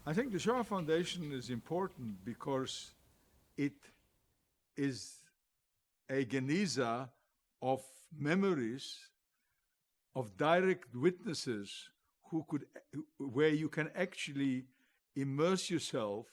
I think the Shoah Foundation is important because it is a geniza of memories of direct witnesses who could, where you can actually immerse yourself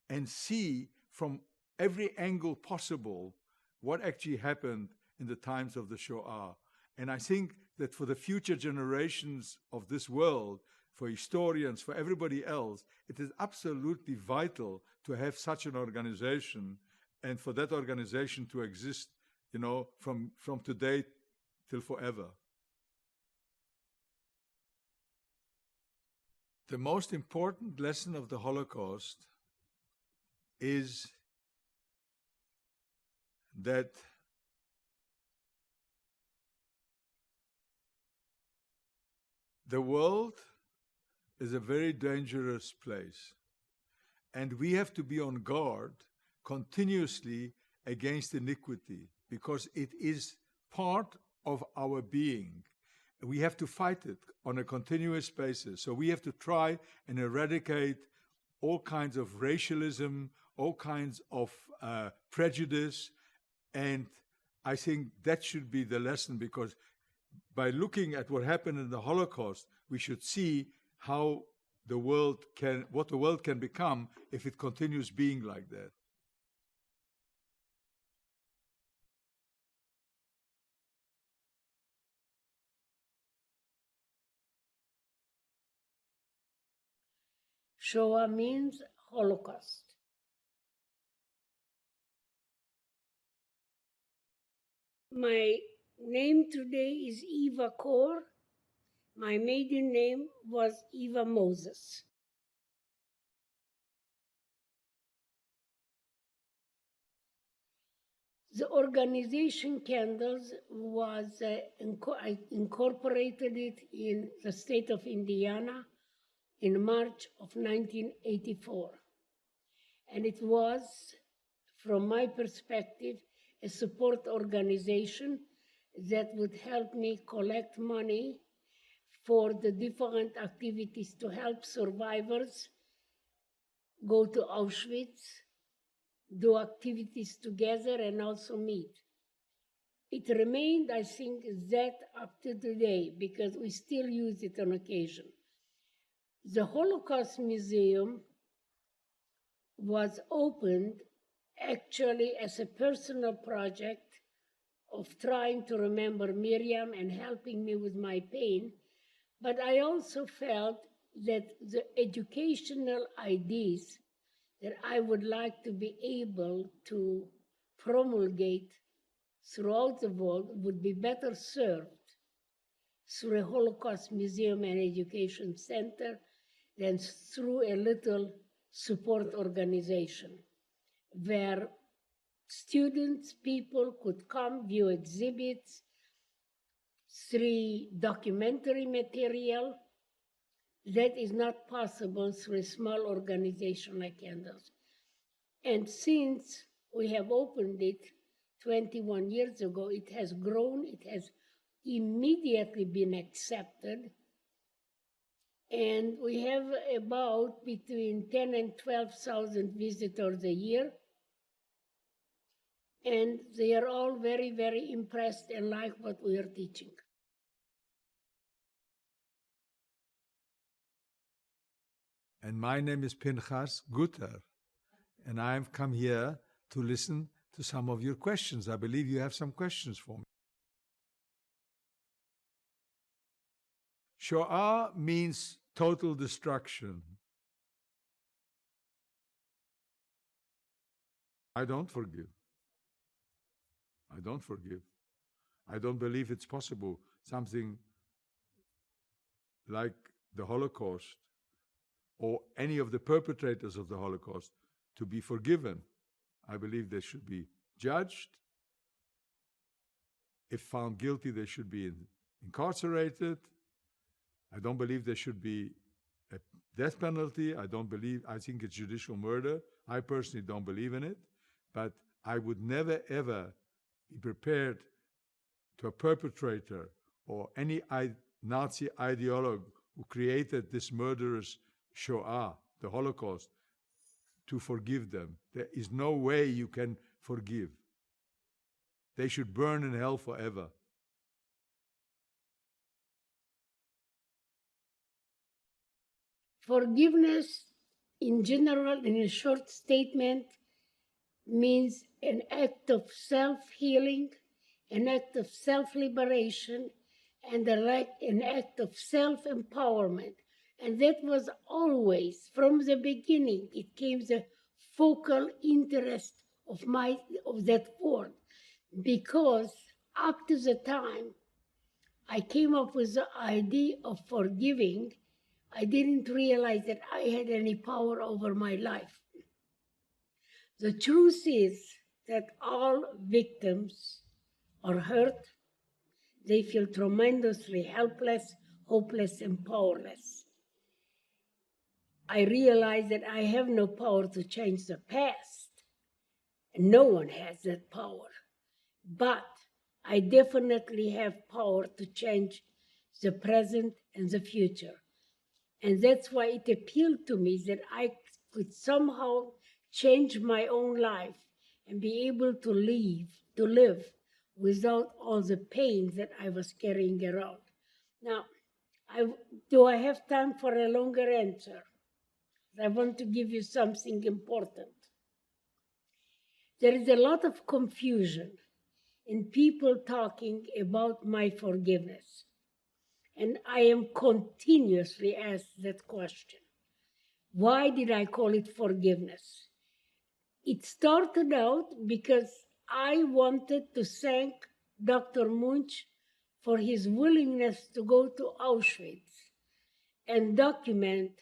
and see from every angle possible what actually happened in the times of the Shoah. And I think that for the future generations of this world, for historians, for everybody else, it is absolutely vital to have such an organization and for that organization to exist, from today till forever. The most important lesson of the Holocaust is that the world is a very dangerous place, and we have to be on guard continuously against iniquity because it is part of our being. We have to fight it on a continuous basis. So we have to try and eradicate all kinds of racialism, all kinds of prejudice, and I think that should be the lesson, because by looking at what happened in the Holocaust, we should see how what the world can become if it continues being like that. Shoah means Holocaust. My name today is Eva Kaur. My maiden name was Eva Moses. The organization Candles was, I incorporated it in the state of Indiana in March of 1984. And it was, from my perspective, a support organization that would help me collect money for the different activities to help survivors go to Auschwitz, do activities together, and also meet. It remained, I think, that up to today because we still use it on occasion. The Holocaust Museum was opened actually as a personal project of trying to remember Miriam and helping me with my pain. But I also felt that the educational ideas that I would like to be able to promulgate throughout the world would be better served through a Holocaust Museum and Education Center than through a little support organization where students, people could come, view exhibits, see documentary material. That is not possible through a small organization like Candles. And since we have opened it 21 years ago, it has grown, it has immediately been accepted. And we have about between 10 and 12,000 visitors a year. And they are all very, very impressed and like what we are teaching. And my name is Pinchas Guter, and I've come here to listen to some of your questions. I believe you have some questions for me. Shoah means total destruction. I don't forgive. I don't forgive. I don't believe it's possible something like the Holocaust or any of the perpetrators of the Holocaust to be forgiven. I believe they should be judged. If found guilty, they should be incarcerated. I don't believe there should be a death penalty. I think it's judicial murder. I personally don't believe in it, but I would never ever be prepared to a perpetrator or any Nazi ideologue who created this murderous Shoah the Holocaust, to forgive them. There is no way you can forgive. They should burn in hell forever. Forgiveness, in general, in a short statement, means an act of self-healing, an act of self-liberation, and an act of self-empowerment. And that was always, from the beginning, it came the focal interest of that word, because up to the time I came up with the idea of forgiving, I didn't realize that I had any power over my life. The truth is that all victims are hurt. They feel tremendously helpless, hopeless, and powerless. I realize that I have no power to change the past. No one has that power. But I definitely have power to change the present and the future. And that's why it appealed to me that I could somehow change my own life and be able to live without all the pain that I was carrying around. Now, do I have time for a longer answer? I want to give you something important. There is a lot of confusion in people talking about my forgiveness. And I am continuously asked that question. Why did I call it forgiveness? It started out because I wanted to thank Dr. Munch for his willingness to go to Auschwitz and document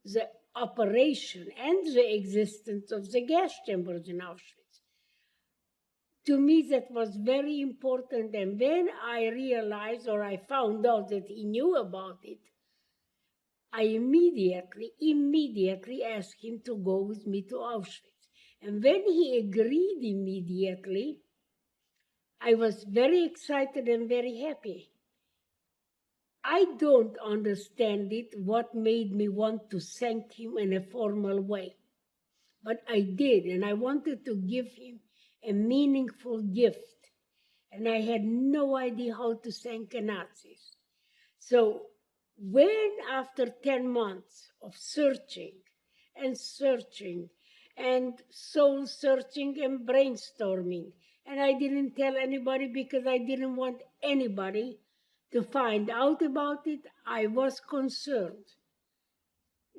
the operation and the existence of the gas chambers in Auschwitz. To me, that was very important. And when I realized, or I found out that he knew about it, I immediately asked him to go with me to Auschwitz. And when he agreed immediately, I was very excited and very happy. I don't understand it, what made me want to thank him in a formal way. But I did, and I wanted to give him a meaningful gift. And I had no idea how to thank the Nazis. So when, after 10 months of searching and soul searching and brainstorming, and I didn't tell anybody because I didn't want anybody to find out about it, I was concerned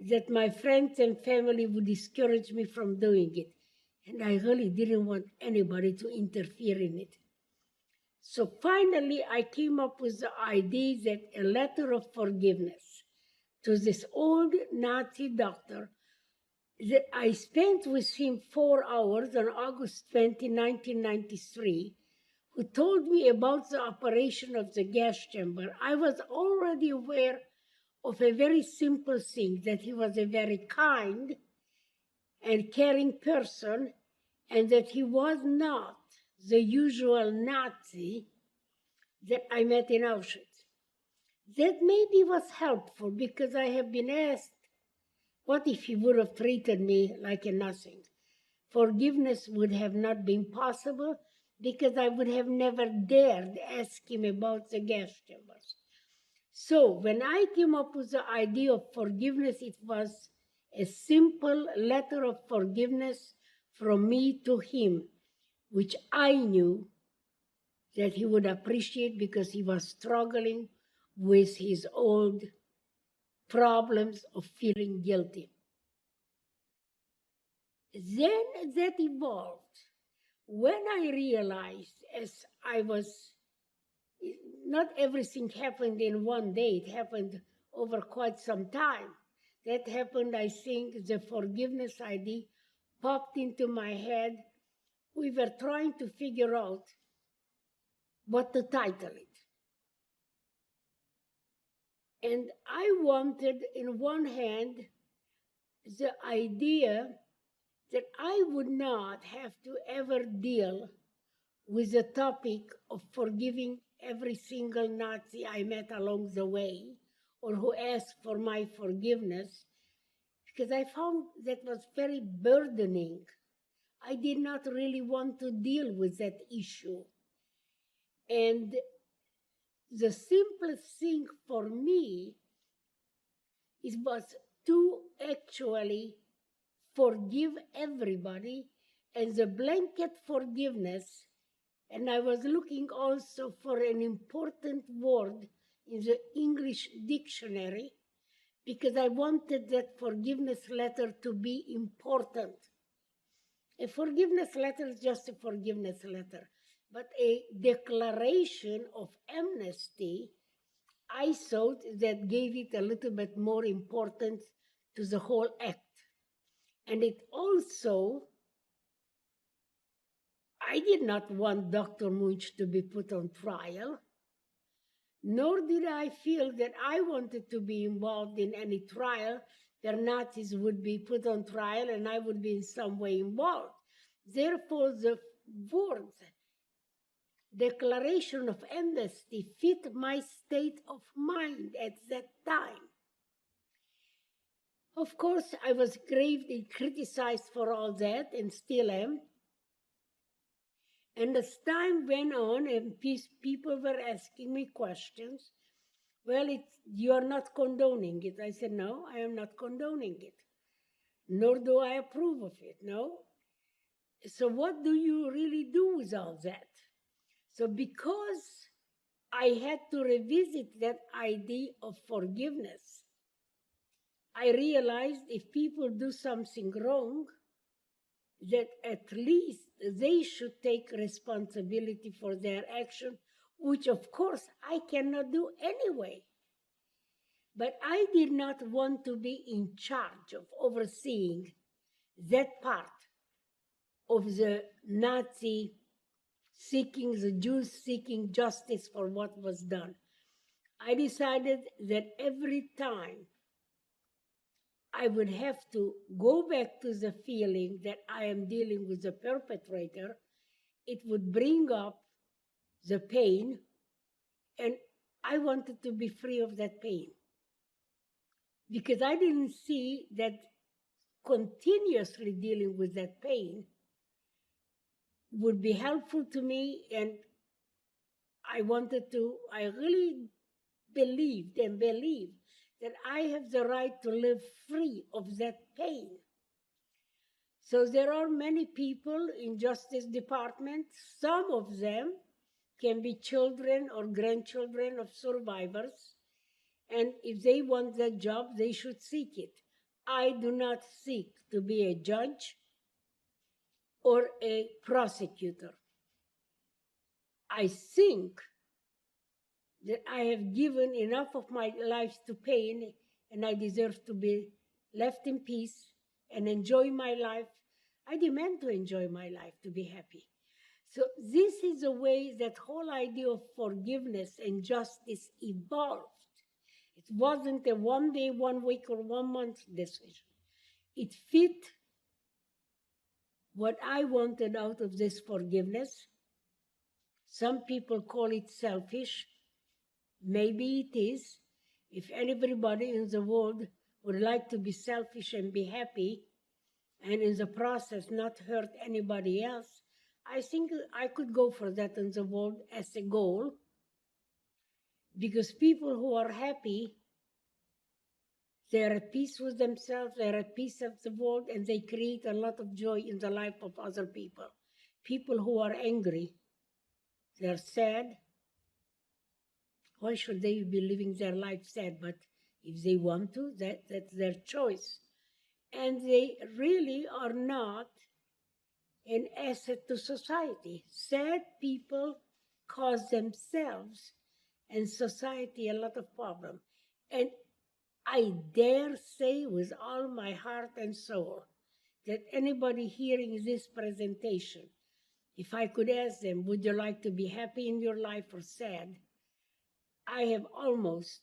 that my friends and family would discourage me from doing it. And I really didn't want anybody to interfere in it. So finally, I came up with the idea that a letter of forgiveness to this old Nazi doctor that I spent with him 4 hours on August 20, 1993, who told me about the operation of the gas chamber. I was already aware of a very simple thing, that he was a very kind and caring person, and that he was not the usual Nazi that I met in Auschwitz. That maybe was helpful because I have been asked, what if he would have treated me like a nothing? Forgiveness would have not been possible because I would have never dared ask him about the gas chambers. So when I came up with the idea of forgiveness, it was a simple letter of forgiveness from me to him, which I knew that he would appreciate because he was struggling with his old problems of feeling guilty. Then that evolved when I realized, as I was, not everything happened in one day, it happened over quite some time. That happened, I think, the forgiveness idea popped into my head. We were trying to figure out what to title it. And I wanted, in one hand, the idea that I would not have to ever deal with the topic of forgiving every single Nazi I met along the way or who asked for my forgiveness, because I found that was very burdening. I did not really want to deal with that issue. And the simplest thing for me is was to actually forgive everybody, and the blanket forgiveness. And I was looking also for an important word in the English dictionary because I wanted that forgiveness letter to be important. A forgiveness letter is just a forgiveness letter, but a declaration of amnesty, I thought that gave it a little bit more importance to the whole act. And it also, I did not want Dr. Munch to be put on trial, nor did I feel that I wanted to be involved in any trial where Nazis would be put on trial and I would be in some way involved. Therefore, the words declaration of amnesty fit my state of mind at that time. Of course, I was gravely criticized for all that and still am. And as time went on and people were asking me questions, well, you are not condoning it. I said, no, I am not condoning it. Nor do I approve of it, no. So what do you really do with all that? So because I had to revisit that idea of forgiveness, I realized if people do something wrong, that at least they should take responsibility for their action, which of course I cannot do anyway. But I did not want to be in charge of overseeing that part of the Nazi seeking, the Jews seeking justice for what was done. I decided that every time I would have to go back to the feeling that I am dealing with the perpetrator, it would bring up the pain, and I wanted to be free of that pain. Because I didn't see that continuously dealing with that pain would be helpful to me, and I really believed and believe that I have the right to live free of that pain. So there are many people in Justice Department. Some of them can be children or grandchildren of survivors. And if they want that job, they should seek it. I do not seek to be a judge or a prosecutor. I think that I have given enough of my life to pain, and I deserve to be left in peace and enjoy my life. I demand to enjoy my life, to be happy. So this is the way that whole idea of forgiveness and justice evolved. It wasn't a 1 day, 1 week, or 1 month decision. It fit what I wanted out of this forgiveness. Some people call it selfish. Maybe it is. If everybody in the world would like to be selfish and be happy, and in the process not hurt anybody else, I think I could go for that in the world as a goal. Because people who are happy, they're at peace with themselves, they're at peace of the world, and they create a lot of joy in the life of other people. People who are angry, they're sad. Why should they be living their life sad? But if they want to, that's their choice. And they really are not an asset to society. Sad people cause themselves and society a lot of problem. And I dare say with all my heart and soul that anybody hearing this presentation, if I could ask them, would you like to be happy in your life or sad? I have almost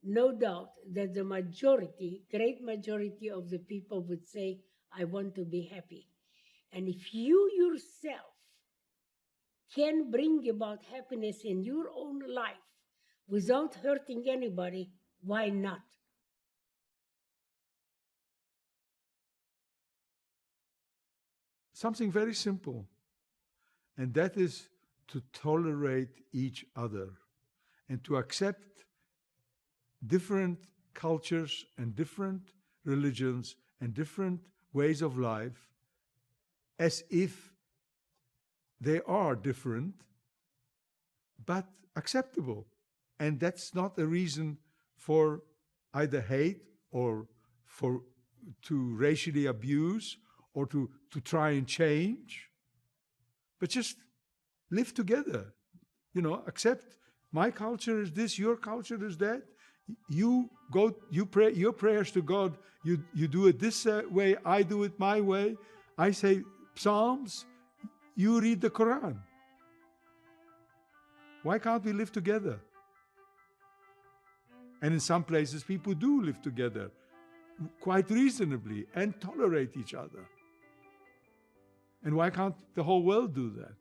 no doubt that the majority, great majority of the people would say, I want to be happy. And if you yourself can bring about happiness in your own life without hurting anybody, why not? something very simple, and that is to tolerate each other and to accept different cultures and different religions and different ways of life as if they are different but acceptable. And that's not a reason for either hate or for to racially abuse or to try and change, but just live together. Accept my culture is this, your culture is that. You pray your prayers to God. You do it this way. I do it my way. I say Psalms. You read the Quran. Why can't we live together? And in some places, people do live together quite reasonably and tolerate each other. And why can't the whole world do that?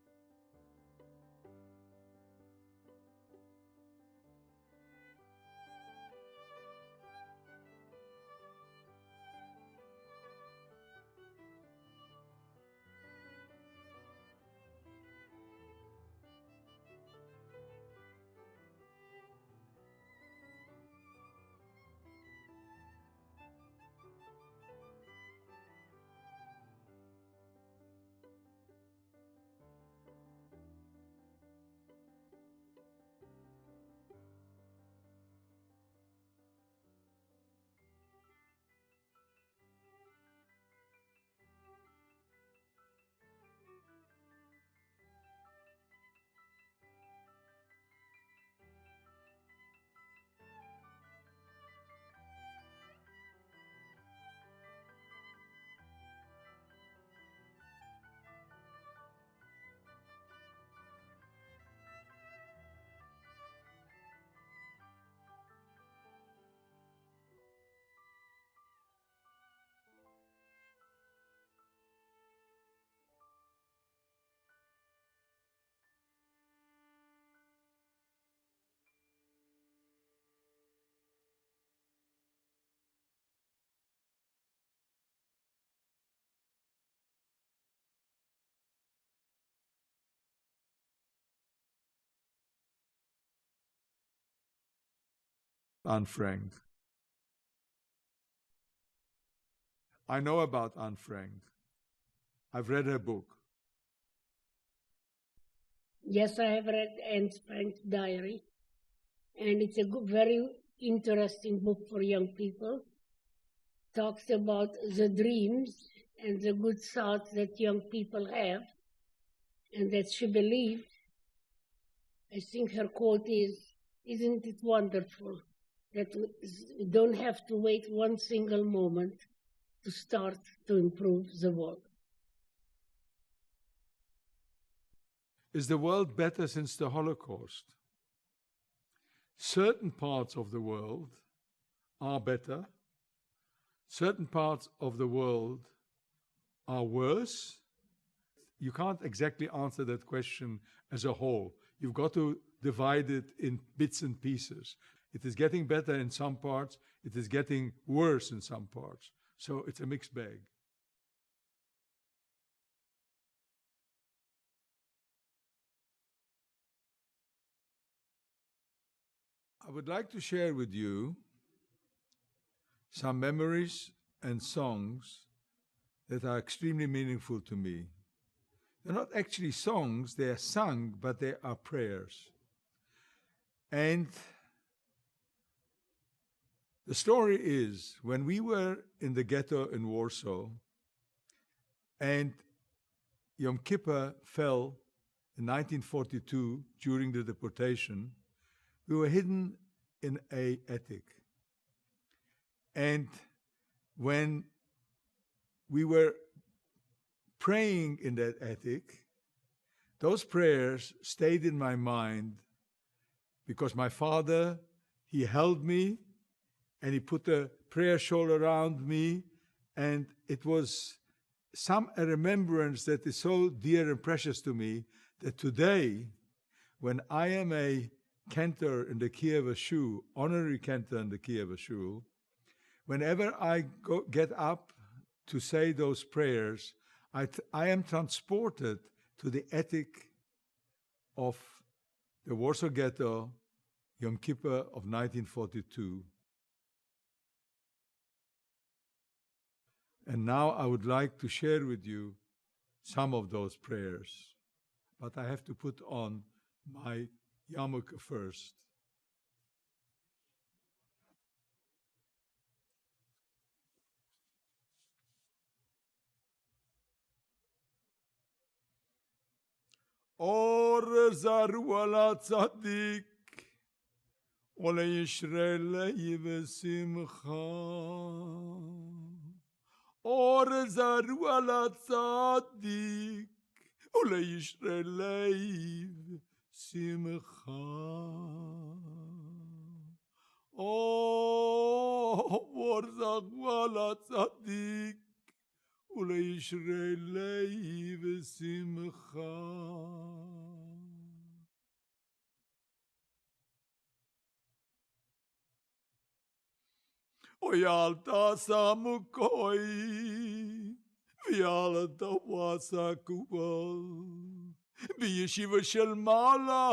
Anne Frank. I know about Anne Frank. I've read her book. Yes, I have read Anne Frank's diary, and it's a very interesting book for young people. Talks about the dreams and the good thoughts that young people have, and that she believed. I think her quote is, "Isn't it wonderful that we don't have to wait one single moment to start to improve the world?" Is the world better since the Holocaust? Certain parts of the world are better. Certain parts of the world are worse. You can't exactly answer that question as a whole. You've got to divide it in bits and pieces. It is getting better in some parts. It is getting worse in some parts. So it's a mixed bag. I would like to share with you some memories and songs that are extremely meaningful to me. They're not actually songs, they are sung, but they are prayers. And the story is, when we were in the ghetto in Warsaw, and Yom Kippur fell in 1942 during the deportation, we were hidden in an attic. And when we were praying in that attic, those prayers stayed in my mind because my father, he held me and he put a prayer shawl around me, and it was a remembrance that is so dear and precious to me that today, when I am a cantor in the Kiev Shul, honorary cantor in the Kiev Shul, whenever I get up to say those prayers, I am transported to the attic of the Warsaw Ghetto, Yom Kippur of 1942. And now I would like to share with you some of those prayers. But I have to put on my yarmulke first. Or zaru ala tzadik, ole yishrei v'simcha. Or zaru ala tzadik, ole yishrei v'simcha. Or zaru ala tzadik, ולישרי ושמחה. אל תשמו כוי, ואל תעסקו בישיבה של מעלה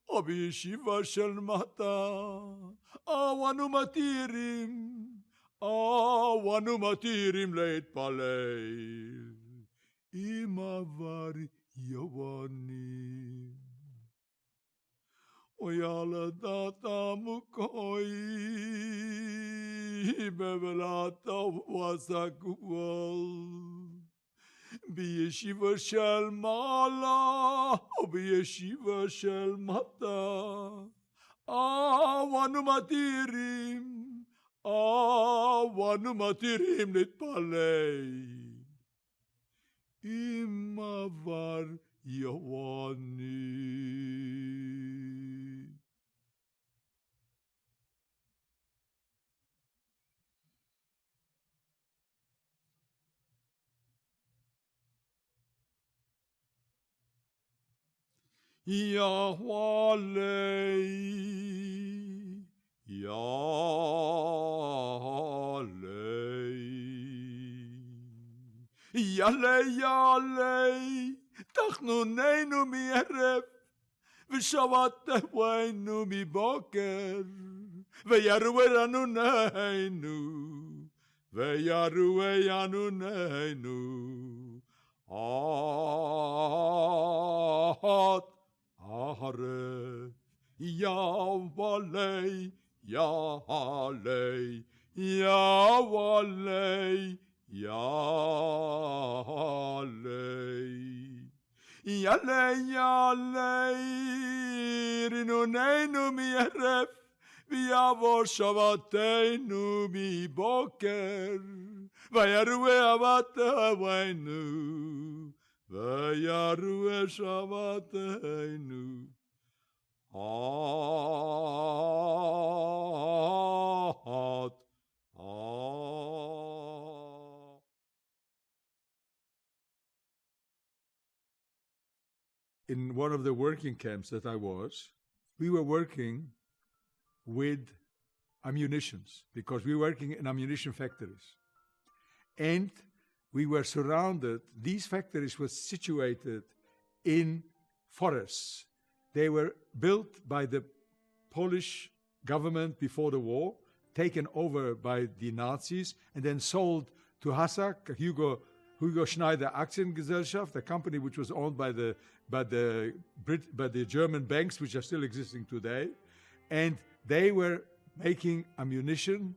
או בישיבה של מטה. אנו מתירים להתפלל עם עבר יוונים. אל תשמו בבלת ועסקו בישיבה של מעלה או בישיבה של מטה. אנו מתירים להתפלל עם עבר יווני. יעלה תחנוננו מערב ושבתנו מבוקר וירווה ענוננו עד ערב. יעלה רנוננו מערב ויעבור שבתנו מבוקר וירווה שבתנו עד In one of the working camps that I was, we were working with ammunitions because we were working in ammunition factories. And we were surrounded, these factories were situated in forests. They were built by the Polish government before the war, taken over by the Nazis, and then sold to Hassak, Hugo Schneider Aktiengesellschaft, a company which was owned by the German banks, which are still existing today. And they were making ammunition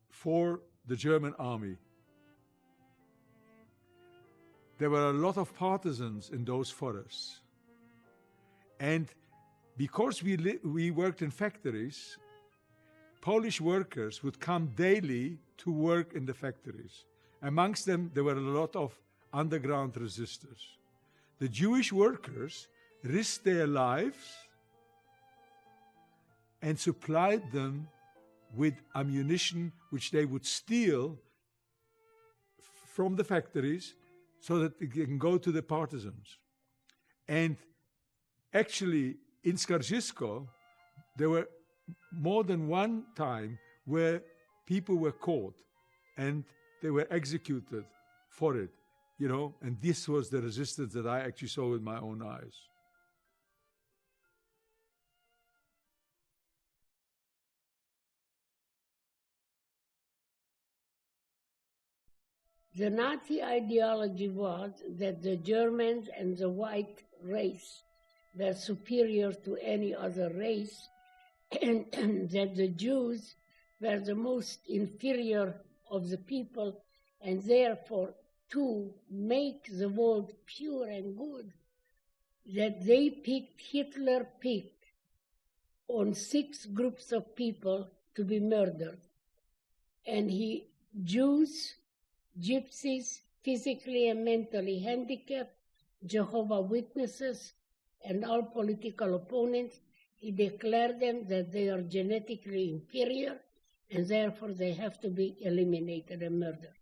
for the German army. There were a lot of partisans in those forests. And because we worked in factories, Polish workers would come daily to work in the factories. Amongst them, there were a lot of underground resistors. The Jewish workers risked their lives and supplied them with ammunition which they would steal from the factories so that they can go to the partisans. And actually, in Skaržisko, there were more than one time where people were caught and they were executed for it. and this was the resistance that I actually saw with my own eyes. The Nazi ideology was that the Germans and the white race were superior to any other race, and that the Jews were the most inferior of the people, and therefore to make the world pure and good, that Hitler picked on 6 groups of people to be murdered. And Jews, Gypsies, physically and mentally handicapped, Jehovah's Witnesses, and all political opponents, he declared them that they are genetically inferior, and therefore they have to be eliminated and murdered.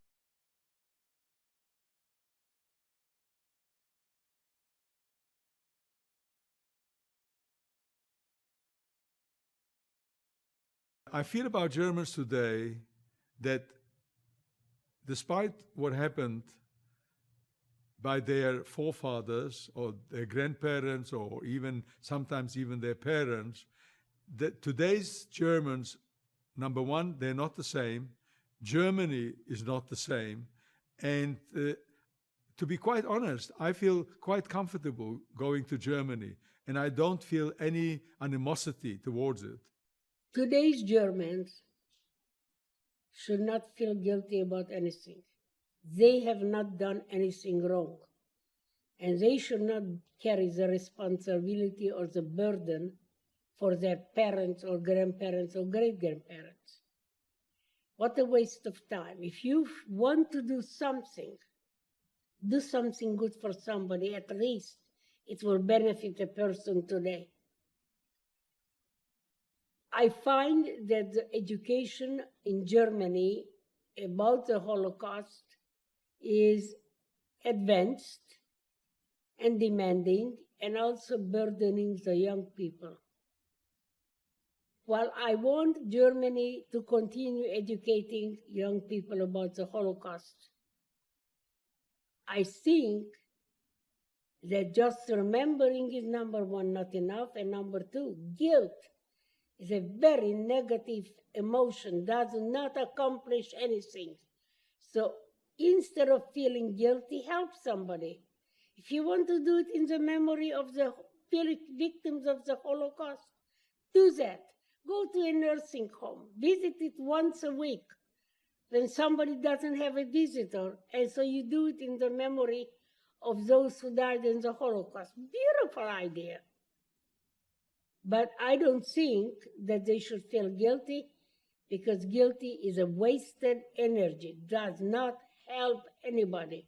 I feel about Germans today that despite what happened by their forefathers or their grandparents or sometimes even their parents, that today's Germans, number one, they're not the same. Germany is not the same. And to be quite honest, I feel quite comfortable going to Germany, and I don't feel any animosity towards it. Today's Germans should not feel guilty about anything. They have not done anything wrong, and they should not carry the responsibility or the burden for their parents or grandparents or great-grandparents. What a waste of time. If you want to do something good for somebody, at least it will benefit a person today. I find that the education in Germany about the Holocaust is advanced and demanding, and also burdening the young people. While I want Germany to continue educating young people about the Holocaust, I think that just remembering is number one, not enough, and number two, guilt is a very negative emotion, does not accomplish anything. So instead of feeling guilty, help somebody. If you want to do it in the memory of the victims of the Holocaust, do that. Go to a nursing home, visit it once a week when somebody doesn't have a visitor, and so you do it in the memory of those who died in the Holocaust. Beautiful idea. But I don't think that they should feel guilty, because guilty is a wasted energy, does not help anybody.